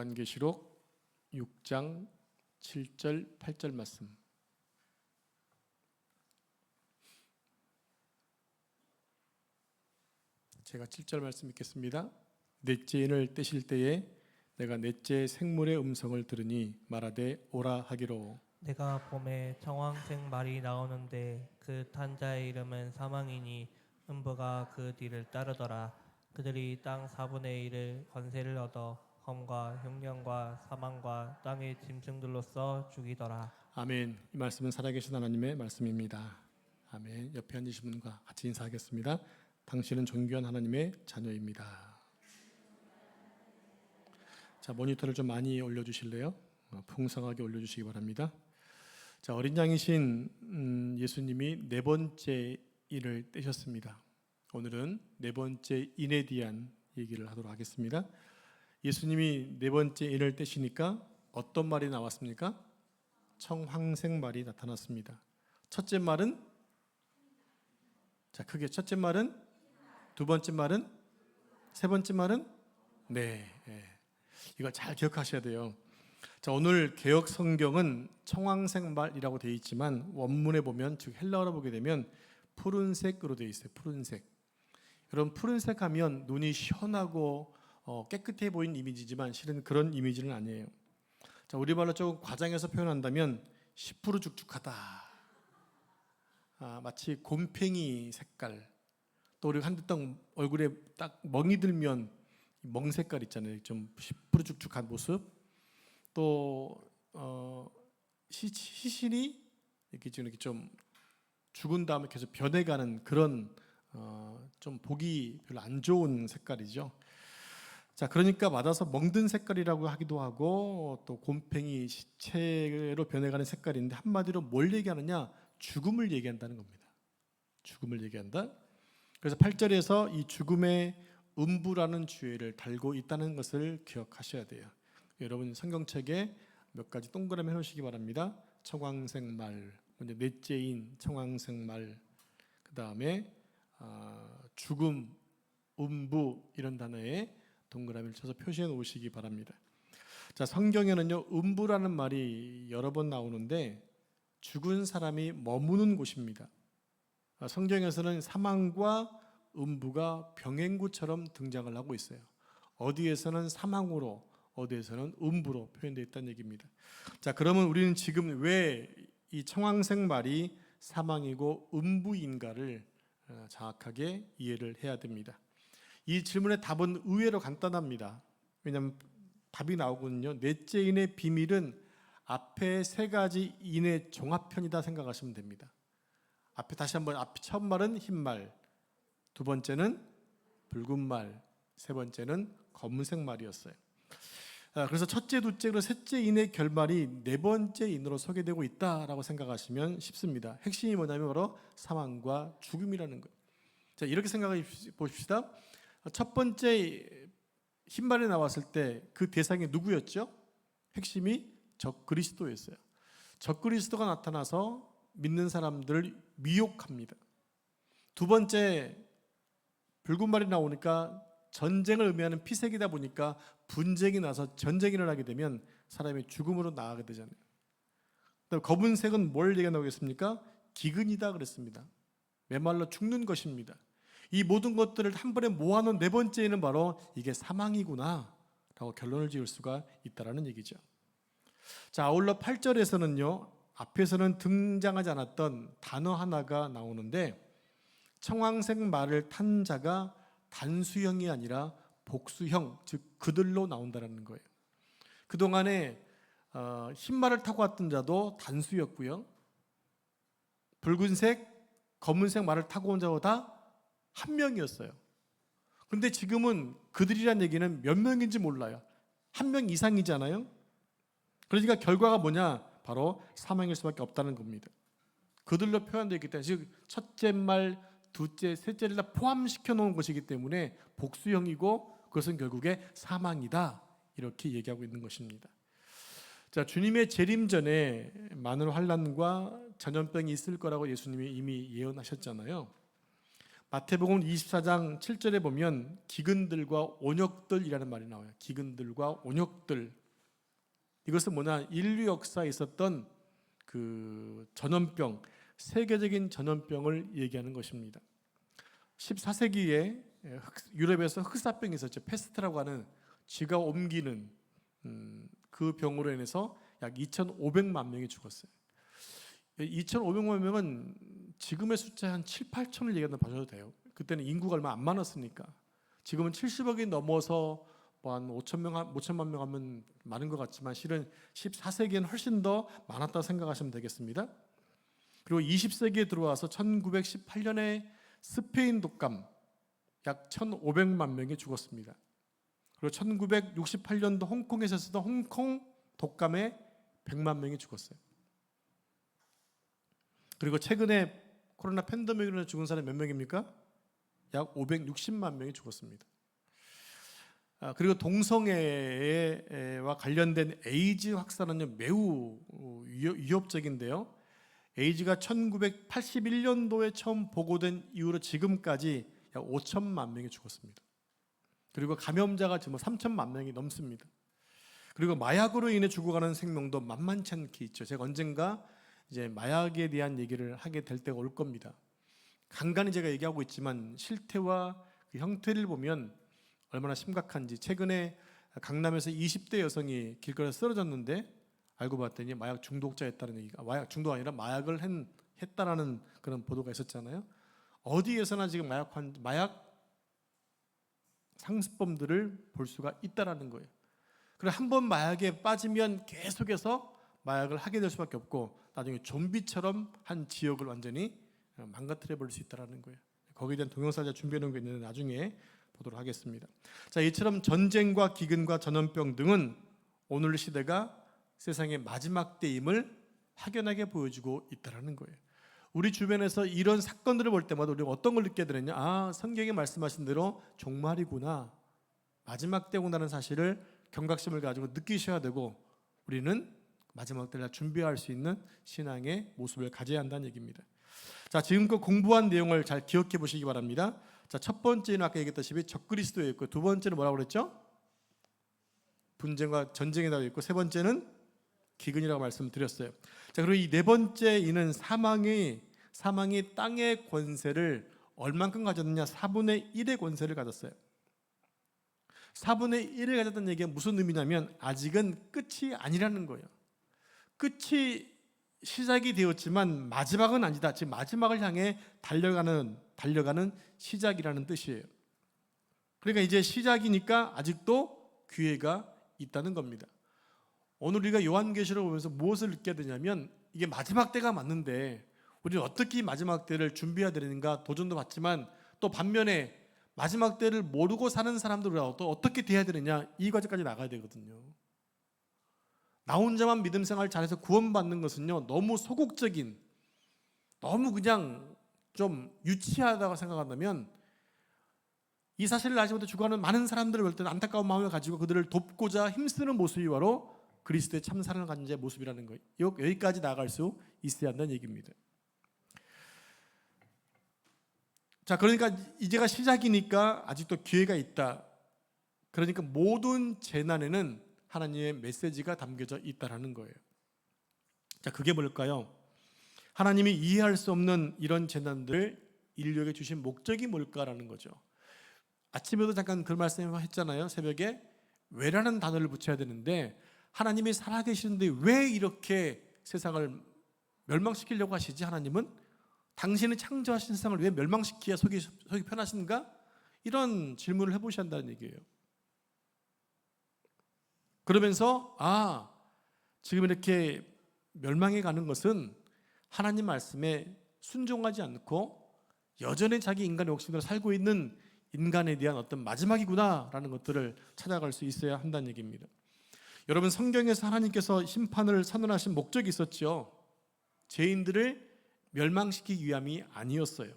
요한계시록 6장 7절 8절 말씀. 제가 7절 말씀 읽겠습니다. 넷째 인을 떼실 때에 내가 넷째 생물의 음성을 들으니 말하되 오라 하기로. 내가 봄에 청황색 말이 나오는데 그 탄자의 이름은 사망이니 음부가 그 뒤를 따르더라. 그들이 땅 4분의 1을 권세를 얻어 검과 흉년과 사망과 땅의 짐승들로서 죽이더라. 아멘. 이 말씀은 살아계신 하나님의 말씀입니다. 아멘. 옆에 앉으신 분과 같이 인사하겠습니다. 당신은 존귀한 하나님의 자녀입니다. 자, 모니터를 좀 많이 올려주실래요? 풍성하게 올려주시기 바랍니다. 자, 어린 양이신 예수님이 네 번째 인을 떼셨습니다. 오늘은 네 번째 인에 대한 얘기를 하도록 하겠습니다. 예수님이 네 번째 인을 떼시니까 어떤 말이 나왔습니까? 청황색 말이 나타났습니다. 첫째 말은, 자, 크게 첫째 말은, 두 번째 말은, 세 번째 말은, 네, 이거 잘 기억하셔야 돼요. 자, 오늘 개역 성경은 청황색 말이라고 되어 있지만 원문에 보면, 즉 헬라어로 보게 되면 푸른색으로 되어 있어요. 푸른색. 여러분, 푸른색 하면 눈이 시원하고 깨끗해 보이는 이미지지만 실은 그런 이미지는 아니에요. 자, 우리말로 조금 과장해서 표현한다면 시푸르죽죽하다. 마치 곰팽이 색깔. 또 우리가 한두땅 얼굴에 딱 멍이 들면 멍 색깔 있잖아요. 좀 시푸르죽죽한 모습. 또 시신이 이렇게 좀 죽은 다음에 계속 변해가는 그런 좀 보기 별로 안 좋은 색깔이죠. 자, 그러니까 맞아서 멍든 색깔이라고 하기도 하고 또 곰팽이 시체로 변해가는 색깔인데 한마디로 뭘 얘기하느냐? 죽음을 얘기한다는 겁니다. 죽음을 얘기한다. 그래서 8절에서 이 죽음의 음부라는 주제를 달고 있다는 것을 기억하셔야 돼요. 여러분 성경책에 몇 가지 동그라미 해놓으시기 바랍니다. 청황색 말, 먼저 넷째인 청황색 말, 그 다음에 죽음, 음부 이런 단어에 동그라미를 쳐서 표시해 놓으시기 바랍니다. 자, 성경에는요 음부라는 말이 여러 번 나오는데 죽은 사람이 머무는 곳입니다. 성경에서는 사망과 음부가 병행구처럼 등장을 하고 있어요. 어디에서는 사망으로, 어디에서는 음부로 표현되어 있다는 얘기입니다. 자, 그러면 우리는 지금 왜 이 청황색 말이 사망이고 음부인가를 정확하게 이해를 해야 됩니다. 이 질문의 답은 의외로 간단합니다. 왜냐하면 답이 나오거든요. 넷째 인의 비밀은 앞에 세 가지 인의 종합편이다 생각하시면 됩니다. 앞에 다시 한번, 앞 첫 말은 흰 말, 두 번째는 붉은 말, 세 번째는 검은색 말이었어요. 그래서 첫째, 둘째, 그리고 셋째 인의 결말이 네 번째 인으로 소개되고 있다라고 생각하시면 쉽습니다. 핵심이 뭐냐면 바로 사망과 죽음이라는 거예요. 자, 이렇게 생각해 보십시다. 첫 번째 흰말이 나왔을 때 그 대상이 누구였죠? 핵심이 적그리스도였어요. 적그리스도가 나타나서 믿는 사람들을 미혹합니다. 두 번째 붉은 말이 나오니까 전쟁을 의미하는 피색이다 보니까 분쟁이 나서 전쟁이 일어나게 되면 사람이 죽음으로 나아가게 되잖아요. 검은색은 뭘 얘기한다고 했습니까? 기근이다 그랬습니다. 메말라 죽는 것입니다. 이 모든 것들을 한 번에 모아놓은 네 번째는 바로 이게 사망이구나 라고 결론을 지을 수가 있다는 얘기죠. 자, 아울러 8절에서는요 앞에서는 등장하지 않았던 단어 하나가 나오는데 청황색 말을 탄 자가 단수형이 아니라 복수형, 즉 그들로 나온다는 거예요. 그동안에 흰 말을 타고 왔던 자도 단수였고요, 붉은색, 검은색 말을 타고 온 자도 다 한 명이었어요. 그런데 지금은 그들이란 얘기는 몇 명인지 몰라요. 한 명 이상이잖아요. 그러니까 결과가 뭐냐? 바로 사망일 수밖에 없다는 겁니다. 그들로 표현되어 있기 때문에, 즉 첫째 말, 둘째, 셋째를 다 포함시켜 놓은 것이기 때문에 복수형이고 그것은 결국에 사망이다 이렇게 얘기하고 있는 것입니다. 자, 주님의 재림 전에 많은 환난과 전염병이 있을 거라고 예수님이 이미 예언하셨잖아요. 마태복음 24장 7절에 보면 기근들과 온역들이라는 말이 나와요. 기근들과 온역들. 이것은 뭐냐? 인류 역사에 있었던 그 전염병, 세계적인 전염병을 얘기하는 것입니다. 14세기에 유럽에서 흑사병이 있었죠. 페스트라고 하는 쥐가 옮기는 그 병으로 인해서 약 2,500만 명이 죽었어요. 2,500만 명은 지금의 숫자 한 7, 8천을 얘기한다 봐줘도 돼요. 그때는 인구가 얼마 안 많았으니까. 지금은 70억이 넘어서 뭐 한 5천만 명 하면 많은 것 같지만 실은 14세기에는 훨씬 더 많았다고 생각하시면 되겠습니다. 그리고 20세기에 들어와서 1918년에 스페인 독감 약 1,500만 명이 죽었습니다. 그리고 1968년도 홍콩에서 있었던 홍콩 독감에 100만 명이 죽었어요. 그리고 최근에 코로나 팬데믹으로 죽은 사람이 몇 명입니까? 약 560만 명이 죽었습니다. 그리고 동성애와 관련된 에이즈 확산은 매우 위협적인데요. 에이즈가 1981년도에 처음 보고된 이후로 지금까지 약 5천만 명이 죽었습니다. 그리고 감염자가 지금 3천만 명이 넘습니다. 그리고 마약으로 인해 죽어가는 생명도 만만치 않게 있죠. 제가 언젠가 이제 마약에 대한 얘기를 하게 될 때가 올 겁니다. 간간히 제가 얘기하고 있지만 실태와 그 형태를 보면 얼마나 심각한지. 최근에 강남에서 20대 여성이 길거리에서 쓰러졌는데 알고 봤더니 마약 중독자였다는 얘기가, 마약 중독 아니라 마약을 했다라는 그런 보도가 있었잖아요. 어디에서나 지금 마약 상습범들을 볼 수가 있다라는 거예요. 그리고 한번 마약에 빠지면 계속해서 마약을 하게 될 수밖에 없고 나중에 좀비처럼 한 지역을 완전히 망가뜨려 버릴 수 있다라는 거예요. 거기에 대한 동영상을 준비해 놓은 게 있는데 나중에 보도록 하겠습니다. 자, 이처럼 전쟁과 기근과 전염병 등은 오늘 시대가 세상의 마지막 때임을 확연하게 보여주고 있다라는 거예요. 우리 주변에서 이런 사건들을 볼 때마다 우리가 어떤 걸 느끼게 되느냐? 아, 성경이 말씀하신 대로 종말이구나, 마지막 때구나라는 사실을 경각심을 가지고 느끼셔야 되고 우리는 마지막 때를 준비할 수 있는 신앙의 모습을 가져야 한다는 얘기입니다. 자, 지금껏 공부한 내용을 잘 기억해 보시기 바랍니다. 자, 첫 번째는 아까 얘기했다시피 적그리스도였고, 두 번째는 뭐라고 그랬죠? 분쟁과 전쟁에 나와 있고, 세 번째는 기근이라고 말씀드렸어요. 자, 그리고 이 네 번째 이는 사망이 땅의 권세를 얼만큼 가졌느냐? 4분의 1의 권세를 가졌어요. 4분의 1을 가졌다는 얘기가 무슨 의미냐면 아직은 끝이 아니라는 거예요. 끝이 시작이 되었지만 마지막은 아니다. 지금 마지막을 향해 달려가는 시작이라는 뜻이에요. 그러니까 이제 시작이니까 아직도 기회가 있다는 겁니다. 오늘 우리가 요한계시록을 보면서 무엇을 느끼게 되냐면 이게 마지막 때가 맞는데 우리는 어떻게 마지막 때를 준비해야 되는가 도전도 받지만 또 반면에 마지막 때를 모르고 사는 사람들은 또 어떻게 돼야 되느냐, 이 과정까지 나가야 되거든요. 나 혼자만 믿음 생활 잘해서 구원받는 것은요, 너무 소극적인, 너무 그냥 좀 유치하다고 생각한다면 이 사실을 알지 못해 죽어가는 많은 사람들을 볼 때는 안타까운 마음을 가지고 그들을 돕고자 힘쓰는 모습이 바로 그리스도의 참 사랑을 가진 자의 모습이라는 거예요. 여기까지 나아갈 수 있어야 한다는 얘기입니다. 자, 그러니까 이제가 시작이니까 아직도 기회가 있다. 그러니까 모든 재난에는 하나님의 메시지가 담겨져 있다라는 거예요. 자, 그게 뭘까요? 하나님이 이해할 수 없는 이런 재난들을 인류에게 주신 목적이 뭘까라는 거죠. 아침에도 잠깐 그 말씀을 했잖아요. 새벽에 왜라는 단어를 붙여야 되는데 하나님이 살아계시는데 왜 이렇게 세상을 멸망시키려고 하시지? 하나님은 당신이 창조하신 세상을 왜 멸망시키야 속이 편하신가? 이런 질문을 해보셔야 한다는 얘기예요. 그러면서 지금 이렇게 멸망해 가는 것은 하나님 말씀에 순종하지 않고 여전히 자기 인간의 욕심대로 살고 있는 인간에 대한 어떤 마지막이구나라는 것들을 찾아갈 수 있어야 한다는 얘기입니다. 여러분, 성경에서 하나님께서 심판을 선언하신 목적이 있었죠. 죄인들을 멸망시키기 위함이 아니었어요.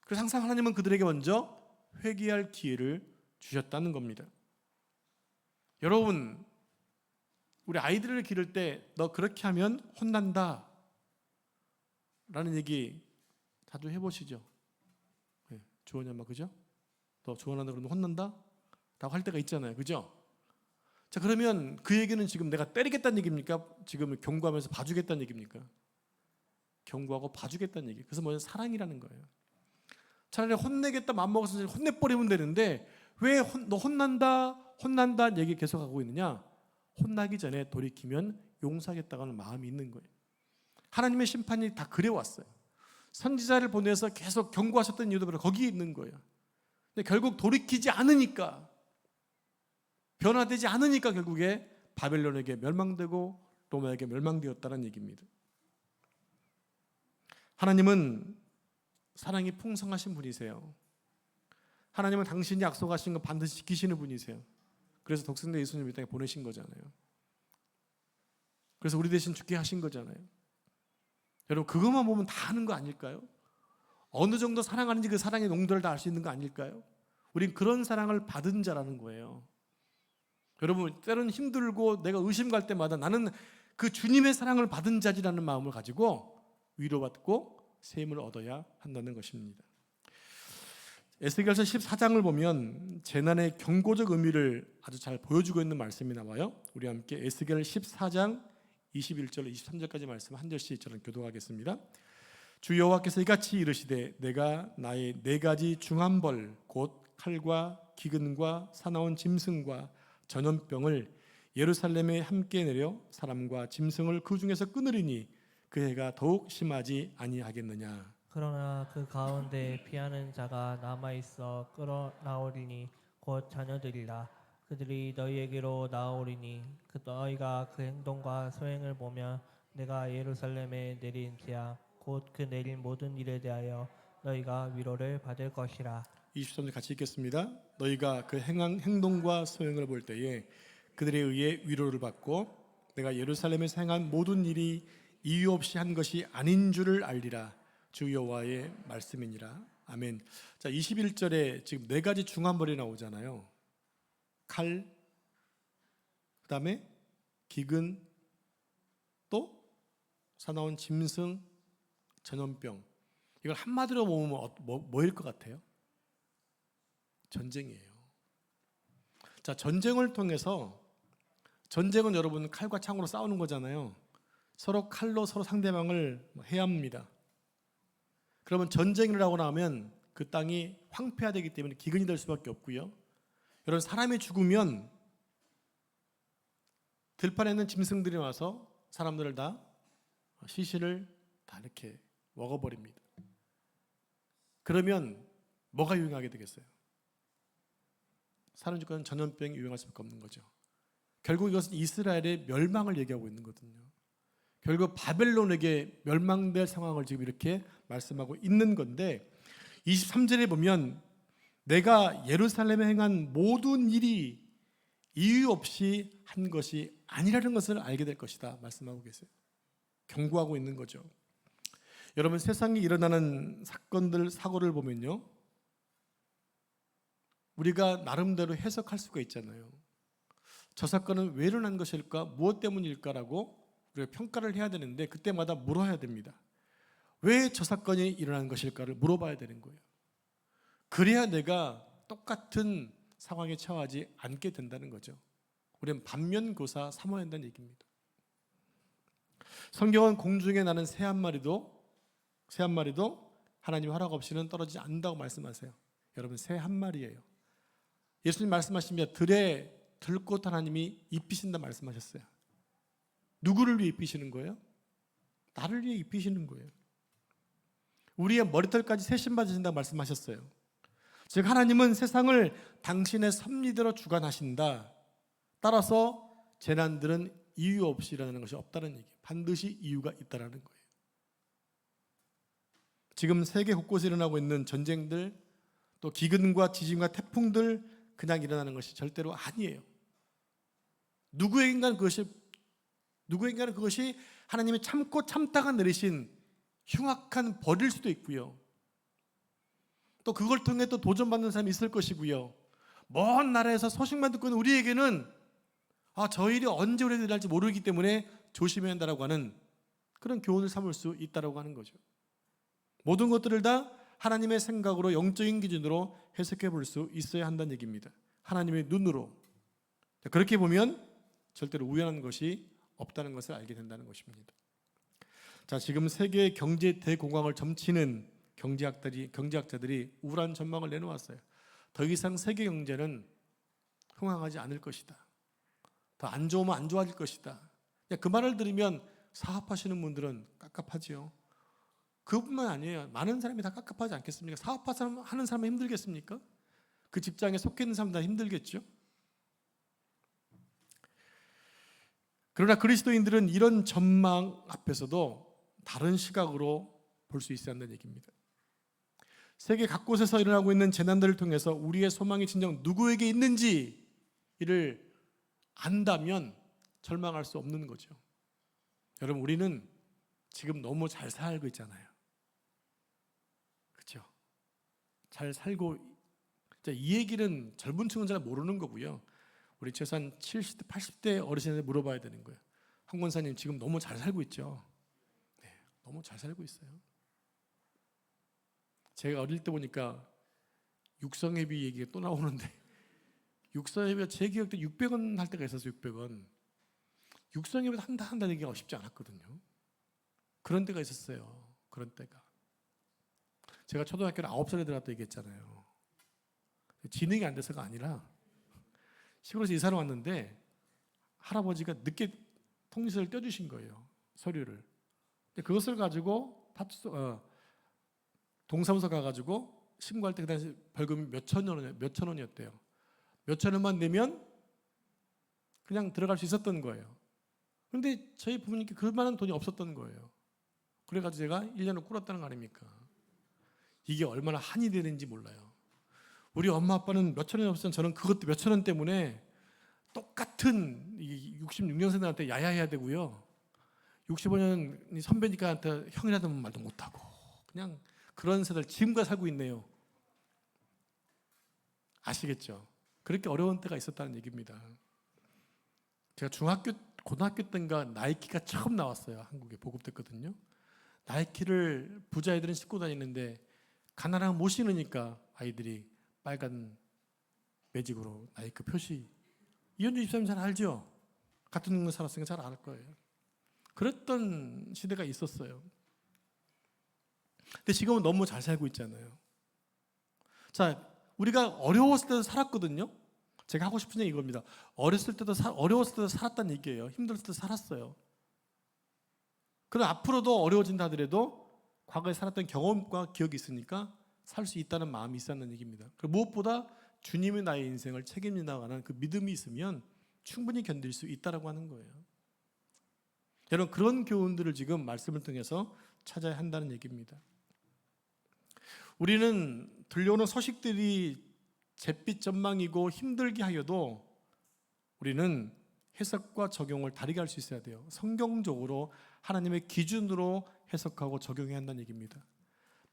그래서 항상 하나님은 그들에게 먼저 회개할 기회를 주셨다는 겁니다. 여러분, 우리 아이들을 기를 때 너 그렇게 하면 혼난다 라는 얘기 자주 해보시죠. 네, 주원이 엄마 그죠? 너 주원한다 그러면 혼난다? 라고 할 때가 있잖아요. 그죠? 자, 그러면 그 얘기는 지금 내가 때리겠다는 얘기입니까? 지금 경고하면서 봐주겠다는 얘기입니까? 경고하고 봐주겠다는 얘기. 그래서 뭐냐? 사랑이라는 거예요. 차라리 혼내겠다 맘먹어서 혼내버리면 되는데 왜 너 혼난다 얘기 계속하고 있느냐? 혼나기 전에 돌이키면 용서하겠다고 하는 마음이 있는 거예요. 하나님의 심판이 다 그래왔어요. 선지자를 보내서 계속 경고하셨던 이유도 바로 거기에 있는 거예요. 근데 결국 돌이키지 않으니까, 변화되지 않으니까 결국에 바벨론에게 멸망되고 로마에게 멸망되었다는 얘기입니다. 하나님은 사랑이 풍성하신 분이세요. 하나님은 당신이 약속하신 거 반드시 지키시는 분이세요. 그래서 독생자 예수님을 이 땅에 보내신 거잖아요. 그래서 우리 대신 죽게 하신 거잖아요. 여러분, 그것만 보면 다 아는 거 아닐까요? 어느 정도 사랑하는지 그 사랑의 농도를 다 알 수 있는 거 아닐까요? 우린 그런 사랑을 받은 자라는 거예요. 여러분, 때로는 힘들고 내가 의심갈 때마다 나는 그 주님의 사랑을 받은 자지라는 마음을 가지고 위로받고 셈을 얻어야 한다는 것입니다. 에스겔서 14장을 보면 재난의 경고적 의미를 아주 잘 보여주고 있는 말씀이 나와요. 우리 함께 에스겔 14장 21절 23절까지 말씀 한 절씩 저는 교독하겠습니다. 주 여호와께서 이같이 이르시되 내가 나의 네 가지 중한 벌 곧 칼과 기근과 사나운 짐승과 전염병을 예루살렘에 함께 내려 사람과 짐승을 그 중에서 끊으리니 그 해가 더욱 심하지 아니하겠느냐. 그러나 그 가운데 피하는 자가 남아있어 끌어나오리니 곧 자녀들이라. 그들이 너희에게로 나오리니 너희가 그 행동과 소행을 보면 내가 예루살렘에 내린 재앙 곧 그 내린 모든 일에 대하여 너희가 위로를 받을 것이라. 23절 같이 읽겠습니다. 너희가 그 행동과 소행을 볼 때에 그들에 의해 위로를 받고 내가 예루살렘에서 행한 모든 일이 이유 없이 한 것이 아닌 줄을 알리라. 주 여호와의 말씀이니라. 아멘. 자, 21절에 지금 네 가지 중한벌이 나오잖아요. 칼, 그 다음에 기근, 또 사나운 짐승, 전염병. 이걸 한마디로 보면 뭐일 것 같아요? 전쟁이에요. 자, 전쟁을 통해서, 전쟁은 여러분 칼과 창으로 싸우는 거잖아요. 서로 칼로 서로 상대방을 해야 합니다. 그러면 전쟁을 하고 나면 그 땅이 황폐화되기 때문에 기근이 될 수밖에 없고요. 여러분, 사람이 죽으면 들판에 있는 짐승들이 와서 사람들을 다 시신을 다 이렇게 먹어버립니다. 그러면 뭐가 유행하게 되겠어요? 사람 죽고는 전염병이 유행할 수밖에 없는 거죠. 결국 이것은 이스라엘의 멸망을 얘기하고 있는 거거든요. 결국 바벨론에게 멸망될 상황을 지금 이렇게 말씀하고 있는 건데 23절에 보면 내가 예루살렘에 행한 모든 일이 이유 없이 한 것이 아니라는 것을 알게 될 것이다 말씀하고 계세요. 경고하고 있는 거죠. 여러분, 세상에 일어나는 사건들, 사고를 보면요, 우리가 나름대로 해석할 수가 있잖아요. 저 사건은 왜 일어난 것일까? 무엇 때문일까라고 우리가 평가를 해야 되는데 그때마다 물어야 됩니다. 왜 저 사건이 일어난 것일까를 물어봐야 되는 거예요. 그래야 내가 똑같은 상황에 처하지 않게 된다는 거죠. 우리는 반면교사 삼아야 한다는 얘기입니다. 성경은 공중에 나는 새 한 마리도 하나님 허락 없이는 떨어지지 않는다고 말씀하세요. 여러분, 새 한 마리예요. 예수님 말씀하시면 들에 들꽃 하나님이 입히신다 말씀하셨어요. 누구를 위해 입히시는 거예요? 나를 위해 입히시는 거예요. 우리의 머리털까지 새 신발 주신다고 말씀하셨어요. 즉 하나님은 세상을 당신의 섭리대로 주관하신다. 따라서 재난들은 이유 없이 일어나는 것이 없다는 얘기예요. 반드시 이유가 있다는 거예요. 지금 세계 곳곳에 일어나고 있는 전쟁들, 또 기근과 지진과 태풍들 그냥 일어나는 것이 절대로 아니에요. 누구에게는 그것이 하나님이 참고 참다가 내리신 흉악한 벌일 수도 있고요. 또 그걸 통해 또 도전받는 사람이 있을 것이고요. 먼 나라에서 소식만 듣고 있는 우리에게는 저 일이 언제 우리에게 일어날지 모르기 때문에 조심해야 한다고 하는 그런 교훈을 삼을 수 있다고 하는 거죠. 모든 것들을 다 하나님의 생각으로 영적인 기준으로 해석해 볼 수 있어야 한다는 얘기입니다. 하나님의 눈으로. 그렇게 보면 절대로 우연한 것이 없다는 것을 알게 된다는 것입니다. 자, 지금 세계의 경제 대공황을 점치는 경제학자들이 우울한 전망을 내놓았어요. 더 이상 세계 경제는 흥황하지 않을 것이다. 더 안 좋으면 안 좋아질 것이다. 그 말을 들으면 사업하시는 분들은 깝깝하지요. 그뿐만 아니에요. 많은 사람이 다 깝깝하지 않겠습니까? 사업하는 사람은 힘들겠습니까? 그 직장에 속해 있는 사람들 다 힘들겠죠. 그러나 그리스도인들은 이런 전망 앞에서도 다른 시각으로 볼 수 있어야 한다는 얘기입니다. 세계 각곳에서 일어나고 있는 재난들을 통해서 우리의 소망이 진정 누구에게 있는지 이를 안다면 절망할 수 없는 거죠. 여러분, 우리는 지금 너무 잘 살고 있잖아요. 그렇죠? 잘 살고, 이 얘기는 젊은 층은 잘 모르는 거고요. 우리 최소한 70대, 80대 어르신한테 물어봐야 되는 거예요. 황 권사님 지금 너무 잘 살고 있죠? 네, 너무 잘 살고 있어요. 제가 어릴 때 보니까 육성회비 얘기가 또 나오는데 육성회비가 제 기억 때 600원 할 때가 있었어요. 600원. 육성회비 한다는 얘기가 쉽지 않았거든요. 그런 때가 있었어요. 그런 때가. 제가 초등학교를 9살에 들어갔다 얘기했잖아요. 지능이 안 돼서가 아니라 시골에서 이사를 왔는데 할아버지가 늦게 통지서를 떼주신 거예요. 서류를. 근데 그것을 가지고 동사무소 가가지고 신고할 때 그 당시 벌금이 몇 천 원이었대요. 몇 천 원만 내면 그냥 들어갈 수 있었던 거예요. 그런데 저희 부모님께 그만한 돈이 없었던 거예요. 그래가지고 제가 1년을 꿇었다는 거 아닙니까? 이게 얼마나 한이 되는지 몰라요. 우리 엄마 아빠는 몇 천 원이 없으면 저는 그것도 몇 천 원 때문에 똑같은 66년생들한테 야야해야 되고요. 65년 선배니까 한테 형이라는 말도 못하고 그냥 그런 세대를 지금까지 살고 있네요. 아시겠죠? 그렇게 어려운 때가 있었다는 얘기입니다. 제가 고등학교 때인가 나이키가 처음 나왔어요. 한국에 보급됐거든요. 나이키를 부자애들은 신고 다니는데 가난하면 못 신으니까 아이들이 빨간 매직으로 나이키 표시. 이현주 집사님 잘 알죠? 같은 동네 살았으니까 잘 알 거예요. 그랬던 시대가 있었어요. 근데 지금은 너무 잘 살고 있잖아요. 자, 우리가 어려웠을 때도 살았거든요. 제가 하고 싶은 얘기 이겁니다. 어렸을 때도 어려웠을 때도 살았다는 얘기예요. 힘들었을 때도 살았어요. 그럼 앞으로도 어려워진다 하더라도 과거에 살았던 경험과 기억이 있으니까 살 수 있다는 마음이 있었는 얘기입니다. 그리고 무엇보다 주님이 나의 인생을 책임져 나가는 그 믿음이 있으면 충분히 견딜 수 있다라고 하는 거예요. 여러분, 그런 교훈들을 지금 말씀을 통해서 찾아야 한다는 얘기입니다. 우리는 들려오는 소식들이 잿빛 전망이고 힘들게 하여도 우리는 해석과 적용을 다르게 할 수 있어야 돼요. 성경적으로 하나님의 기준으로 해석하고 적용해야 한다는 얘기입니다.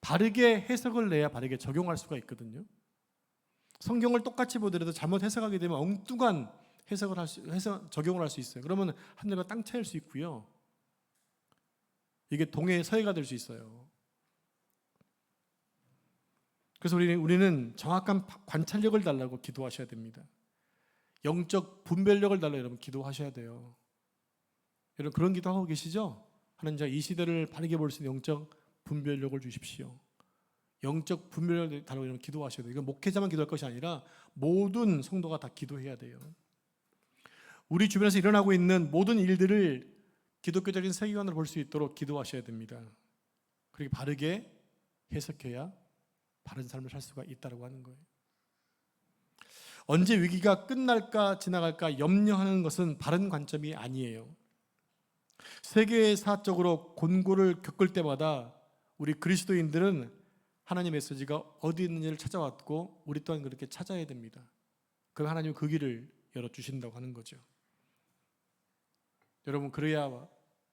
바르게 해석을 내야 바르게 적용할 수가 있거든요. 성경을 똑같이 보더라도 잘못 해석하게 되면 엉뚱한 적용을 할 수 있어요. 그러면 하늘과 땅 차이일 수 있고요. 이게 동해 서해가 될 수 있어요. 그래서 우리는 정확한 관찰력을 달라고 기도하셔야 됩니다. 영적 분별력을 달라고 여러분 기도하셔야 돼요. 여러분 그런 기도하고 계시죠? 하나님, 이 시대를 바르게 볼 수 있는 영적 분별력을 주십시오. 영적 분별력을 달라고 여러분 기도하셔야 돼요. 이건 목회자만 기도할 것이 아니라 모든 성도가 다 기도해야 돼요. 우리 주변에서 일어나고 있는 모든 일들을 기독교적인 세계관으로 볼 수 있도록 기도하셔야 됩니다. 그렇게 바르게 해석해야 바른 삶을 살 수가 있다고 하는 거예요. 언제 위기가 끝날까 지나갈까 염려하는 것은 바른 관점이 아니에요. 세계사적으로 곤고를 겪을 때마다 우리 그리스도인들은 하나님의 메시지가 어디 있는지를 찾아왔고 우리 또한 그렇게 찾아야 됩니다. 그럼 하나님은 그 길을 열어주신다고 하는 거죠. 여러분, 그래야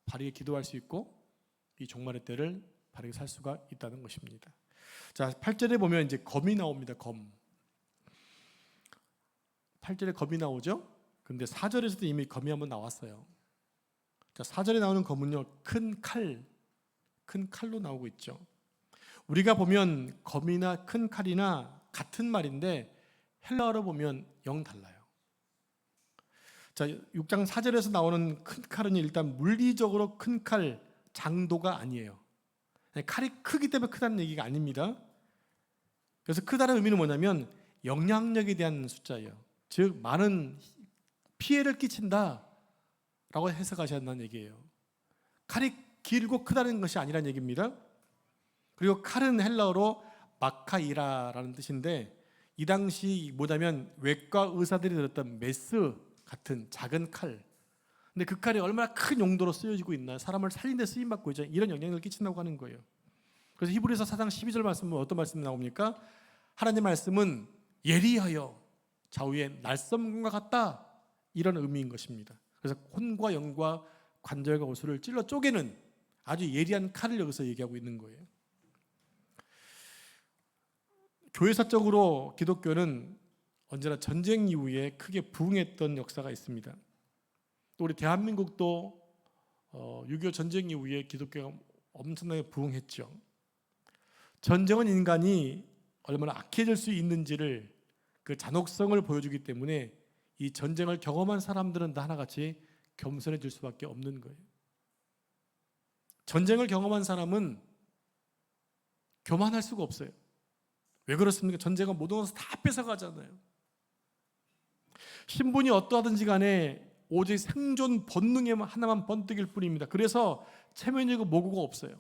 바르게 기도할 수 있고 이 종말의 때를 바르게 살 수가 있다는 것입니다. 자, 8절에 보면 이제 검이 나옵니다. 검. 8절에 검이 나오죠? 근데 4절에서도 이미 검이 한번 나왔어요. 자, 4절에 나오는 검은요, 큰 칼로 나오고 있죠. 우리가 보면 검이나 큰 칼이나 같은 말인데 헬라어로 보면 영 달라요. 자, 6장 4절에서 나오는 큰 칼은 일단 물리적으로 큰 칼 장도가 아니에요. 칼이 크기 때문에 크다는 얘기가 아닙니다. 그래서 크다는 의미는 뭐냐면 영향력에 대한 숫자예요. 즉 많은 피해를 끼친다 라고 해석하셔야 한다는 얘기예요. 칼이 길고 크다는 것이 아니란 얘기입니다. 그리고 칼은 헬라어로 마카이라라는 뜻인데 이 당시 뭐냐면 외과 의사들이 들었던 메스 같은 작은 칼. 근데 그 칼이 얼마나 큰 용도로 쓰여지고 있나, 사람을 살리는 데 쓰임받고 있죠. 이런 영향을 끼친다고 하는 거예요. 그래서 히브리서 4장 12절 말씀은 어떤 말씀이 나옵니까? 하나님 말씀은 예리하여 좌우의 날섬과 같다, 이런 의미인 것입니다. 그래서 혼과 영과 관절과 오수를 찔러 쪼개는 아주 예리한 칼을 여기서 얘기하고 있는 거예요. 교회사적으로 기독교는 언제나 전쟁 이후에 크게 부흥했던 역사가 있습니다. 또 우리 대한민국도 6.25 전쟁 이후에 기독교가 엄청나게 부흥했죠. 전쟁은 인간이 얼마나 악해질 수 있는지를, 그 잔혹성을 보여주기 때문에 이 전쟁을 경험한 사람들은 다 하나같이 겸손해질 수밖에 없는 거예요. 전쟁을 경험한 사람은 교만할 수가 없어요. 왜 그렇습니까? 전쟁은 모든 것을 다 뺏어가잖아요. 신분이 어떠하든지 간에 오직 생존 본능에 하나만 번뜩일 뿐입니다. 그래서 체면이고 모구가 없어요.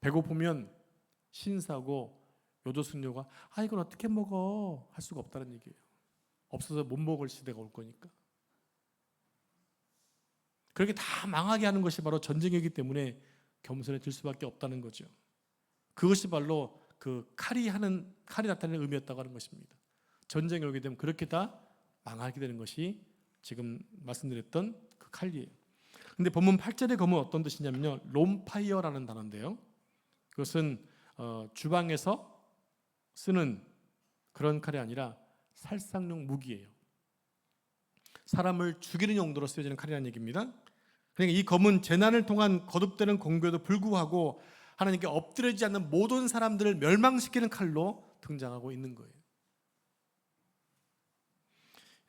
배고프면 신사고 요조숙녀가 이걸 어떻게 먹어 할 수가 없다는 얘기예요. 없어서 못 먹을 시대가 올 거니까. 그렇게 다 망하게 하는 것이 바로 전쟁이기 때문에 겸손해질 수밖에 없다는 거죠. 그것이 바로 그 칼이 나타내는 의미였다고 하는 것입니다. 전쟁이 오게 되면 그렇게 다 망하게 되는 것이 지금 말씀드렸던 그 칼이에요. 근데 본문 8절의 검은 어떤 뜻이냐면요, 롬파이어라는 단어인데요, 그것은 주방에서 쓰는 그런 칼이 아니라 살상용 무기예요. 사람을 죽이는 용도로 쓰여지는 칼이라는 얘기입니다. 그러니까 이 검은 재난을 통한 거듭되는 공고에도 불구하고 하나님께 엎드려지지 않는 모든 사람들을 멸망시키는 칼로 등장하고 있는 거예요.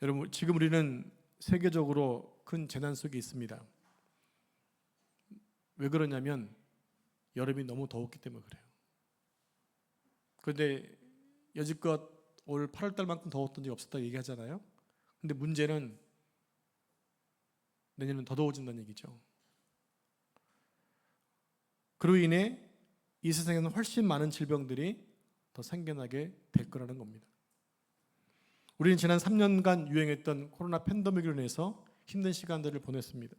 여러분, 지금 우리는 세계적으로 큰 재난 속에 있습니다. 왜 그러냐면 여름이 너무 더웠기 때문에 그래요. 그런데 여지껏 올 8월 달만큼 더웠던 적이 없었다고 얘기하잖아요. 근데 문제는 내년은 더 더워진다는 얘기죠. 그로 인해 이 세상에는 훨씬 많은 질병들이 더 생겨나게 될 거라는 겁니다. 우리는 지난 3년간 유행했던 코로나 팬데믹으로 인해서 힘든 시간들을 보냈습니다.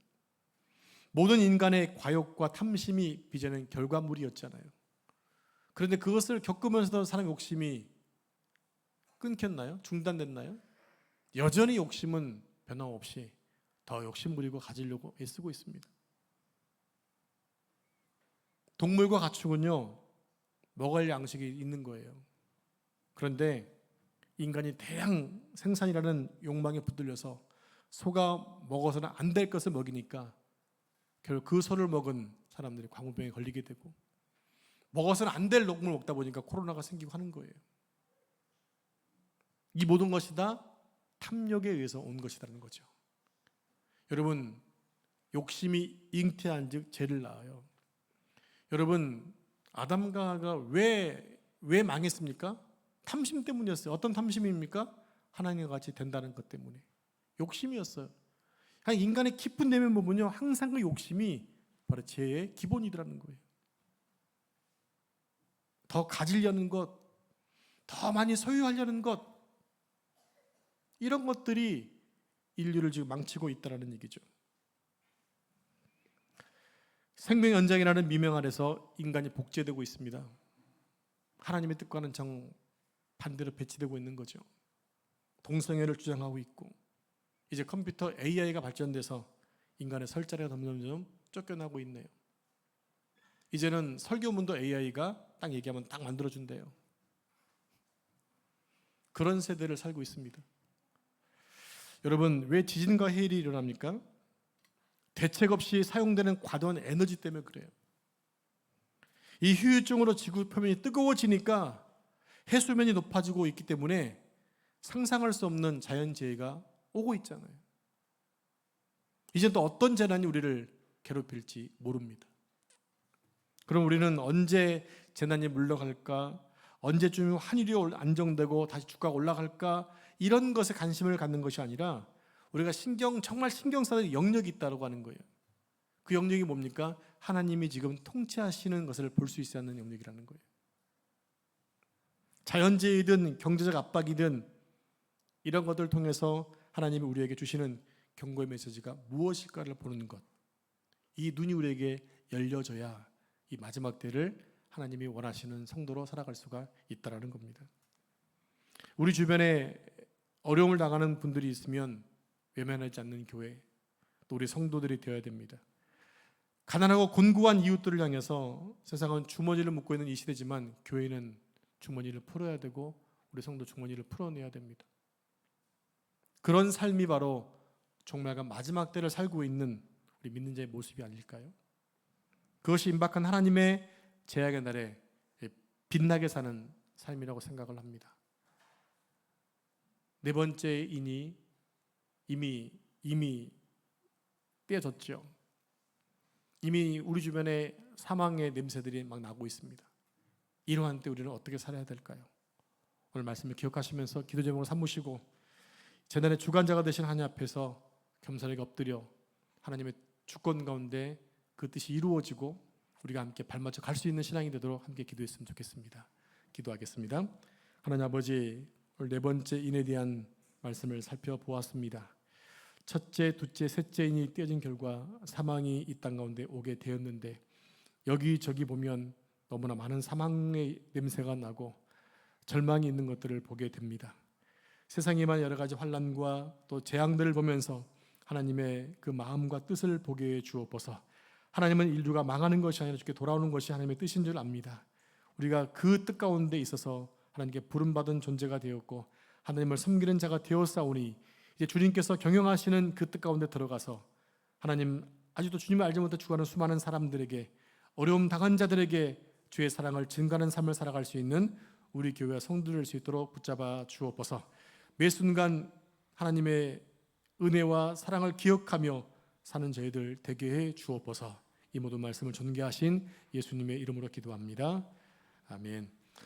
모든 인간의 과욕과 탐심이 빚어낸 결과물이었잖아요. 그런데 그것을 겪으면서도 사람의 욕심이 끊겼나요? 중단됐나요? 여전히 욕심은 변함없이 더 욕심부리고 가지려고 애쓰고 있습니다. 동물과 가축은요, 먹을 양식이 있는 거예요. 그런데 인간이 대량 생산이라는 욕망에 붙들려서 소가 먹어서는 안 될 것을 먹이니까 결국 그 소를 먹은 사람들이 광우병에 걸리게 되고, 먹어서는 안 될 녹물을 먹다 보니까 코로나가 생기고 하는 거예요. 이 모든 것이 다 탐욕에 의해서 온 것이라는 거죠. 여러분, 욕심이 잉태한 즉 죄를 낳아요. 여러분, 아담과 하와가 왜 망했습니까? 탐심 때문이었어요. 어떤 탐심입니까? 하나님과 같이 된다는 것 때문에. 욕심이었어요. 인간의 깊은 내면 부분은요, 항상 그 욕심이 바로 죄의 기본이라는 거예요. 더 가지려는 것, 더 많이 소유하려는 것, 이런 것들이 인류를 지금 망치고 있다는 얘기죠. 생명 연장이라는 미명 아래서 인간이 복제되고 있습니다. 하나님의 뜻과는 정반대로 배치되고 있는 거죠. 동성애를 주장하고 있고, 이제 컴퓨터 AI가 발전돼서 인간의 설자리가 점점 쫓겨나고 있네요. 이제는 설교문도 AI가 딱 얘기하면 딱 만들어준대요. 그런 세대를 살고 있습니다. 여러분, 왜 지진과 해일이 일어납니까? 대책 없이 사용되는 과도한 에너지 때문에 그래요. 이 휴유증으로 지구 표면이 뜨거워지니까 해수면이 높아지고 있기 때문에 상상할 수 없는 자연재해가 오고 있잖아요. 이제 또 어떤 재난이 우리를 괴롭힐지 모릅니다. 그럼 우리는 언제 재난이 물러갈까? 언제쯤 환율이 안정되고 다시 주가가 올라갈까? 이런 것에 관심을 갖는 것이 아니라 우리가 정말 신경 써야 될 영역이 있다고 하는 거예요. 그 영역이 뭡니까? 하나님이 지금 통치하시는 것을 볼 수 있어야 하는 영역이라는 거예요. 자연재해이든 경제적 압박이든 이런 것들을 통해서 하나님이 우리에게 주시는 경고의 메시지가 무엇일까를 보는 것, 이 눈이 우리에게 열려져야 이 마지막 때를 하나님이 원하시는 성도로 살아갈 수가 있다라는 겁니다. 우리 주변에 어려움을 당하는 분들이 있으면 외면하지 않는 교회, 또 우리 성도들이 되어야 됩니다. 가난하고 곤고한 이웃들을 향해서, 세상은 주머니를 묶고 있는 이 시대지만 교회는 주머니를 풀어야 되고 우리 성도 주머니를 풀어내야 됩니다. 그런 삶이 바로 정말과 마지막 때를 살고 있는 우리 믿는 자의 모습이 아닐까요? 그것이 임박한 하나님의 재앙의 날에 빛나게 사는 삶이라고 생각을 합니다. 네 번째 인이 이미 떼어졌죠. 이미 우리 주변에 사망의 냄새들이 막 나고 있습니다. 이러한 때 우리는 어떻게 살아야 될까요? 오늘 말씀을 기억하시면서 기도 제목을 삼으시고 재난의 주관자가 되신 하나님 앞에서 겸손하게 엎드려 하나님의 주권 가운데 그 뜻이 이루어지고 우리가 함께 발맞춰 갈 수 있는 신앙이 되도록 함께 기도했으면 좋겠습니다. 기도하겠습니다. 하나님 아버지, 오늘 네 번째 인에 대한 말씀을 살펴보았습니다. 첫째, 둘째, 셋째 인이 떼어진 결과 사망이 이 땅 가운데 오게 되었는데 여기저기 보면 너무나 많은 사망의 냄새가 나고 절망이 있는 것들을 보게 됩니다. 세상에만 여러 가지 환난과 또 재앙들을 보면서 하나님의 그 마음과 뜻을 보게 해 주옵소서. 하나님은 인류가 망하는 것이 아니라 주께 돌아오는 것이 하나님의 뜻인 줄 압니다. 우리가 그 뜻 가운데 있어서 하나님께 부름받은 존재가 되었고 하나님을 섬기는 자가 되었사오니 이제 주님께서 경영하시는 그 뜻 가운데 들어가서 하나님, 아직도 주님을 알지 못해 죽어가는 수많은 사람들에게, 어려움 당한 자들에게 주의 사랑을 증가하는 삶을 살아갈 수 있는 우리 교회와 성도들 될 수 있도록 붙잡아 주옵소서. 매 순간 하나님의 은혜와 사랑을 기억하며 사는 저희들 되게 해 주옵소서. 이 모든 말씀을 존귀하신 예수님의 이름으로 기도합니다. 아멘.